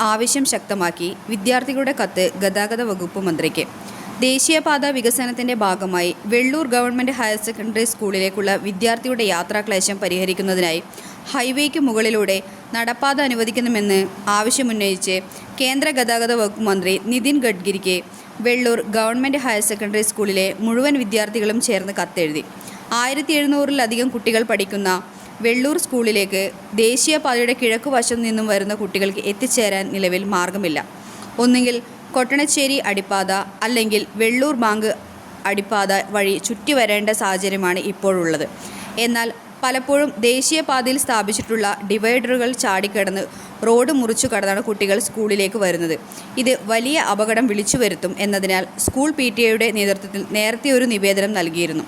ആവശ്യം ശക്തമാക്കി വിദ്യാർത്ഥികളുടെ കത്ത് ഗതാഗത വകുപ്പ് മന്ത്രിക്ക്. ദേശീയപാത വികസനത്തിന്റെ ഭാഗമായി വെള്ളൂർ ഗവൺമെന്റ് ഹയർ സെക്കൻഡറി സ്കൂളിലേക്കുള്ള വിദ്യാർത്ഥിയുടെ യാത്രാക്ലേശം പരിഹരിക്കുന്നതിനായി ഹൈവേക്ക് മുകളിലൂടെ നടപ്പാത അനുവദിക്കണമെന്ന് ആവശ്യമുന്നയിച്ച് കേന്ദ്ര ഗതാഗത വകുപ്പ് മന്ത്രി നിതിൻ ഗഡ്കരിക്ക് വെള്ളൂർ ഗവൺമെന്റ് ഹയർ സെക്കൻഡറി സ്കൂളിലെ മുഴുവൻ വിദ്യാർത്ഥികളും ചേർന്ന് കത്തെഴുതി. 1700-ലധികം കുട്ടികൾ പഠിക്കുന്ന വെള്ളൂർ സ്കൂളിലേക്ക് ദേശീയപാതയുടെ കിഴക്കുവശം നിന്നും വരുന്ന കുട്ടികൾക്ക് എത്തിച്ചേരാൻ നിലവിൽ മാർഗമില്ല. ഒന്നുകിൽ കൊട്ടണശ്ശേരി അടിപ്പാത അല്ലെങ്കിൽ വെള്ളൂർ ബാങ്ക് അടിപ്പാത വഴി ചുറ്റി വരേണ്ട സാഹചര്യമാണ് ഇപ്പോഴുള്ളത്. എന്നാൽ പലപ്പോഴും ദേശീയപാതയിൽ സ്ഥാപിച്ചിട്ടുള്ള ഡിവൈഡറുകൾ ചാടിക്കടന്ന് റോഡ് മുറിച്ചു കടന്നാണ് കുട്ടികൾ സ്കൂളിലേക്ക് വരുന്നത്. ഇത് വലിയ അപകടം വിളിച്ചു വരുത്തും എന്നതിനാൽ സ്കൂൾ PTA നേതൃത്വത്തിൽ നേരത്തെ ഒരു നിവേദനം നൽകിയിരുന്നു.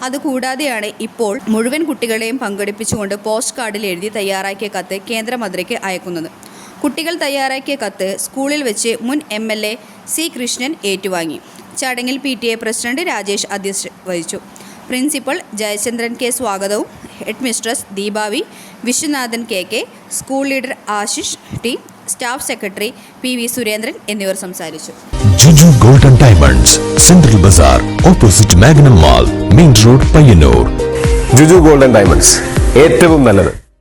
അതുകൂടാതെയാണ് ഇപ്പോൾ മുഴുവൻ കുട്ടികളെയും പങ്കെടുപ്പിച്ചുകൊണ്ട് പോസ്റ്റ് കാർഡിൽ എഴുതി തയ്യാറാക്കിയ കത്ത് കേന്ദ്രമന്ത്രിക്ക് അയക്കുന്നത്. കുട്ടികൾ തയ്യാറാക്കിയ കത്ത് സ്കൂളിൽ വെച്ച് മുൻ MLA C. കൃഷ്ണൻ ഏറ്റുവാങ്ങി. ചടങ്ങിൽ PTA പ്രസിഡന്റ് രാജേഷ് അധ്യക്ഷത വഹിച്ചു. Principal Jayachandran K. സ്വാഗതവും headmistress Deepavi, Viswanathan KK, school leader Ashish T, staff secretary PV Surendran എന്നിവർ സംസാരിച്ചു. Juju golden diamonds, central bazaar, opposite Magnum mall, main road, Payyanur. Juju golden diamonds, ഏറ്റവും നല്ലത്.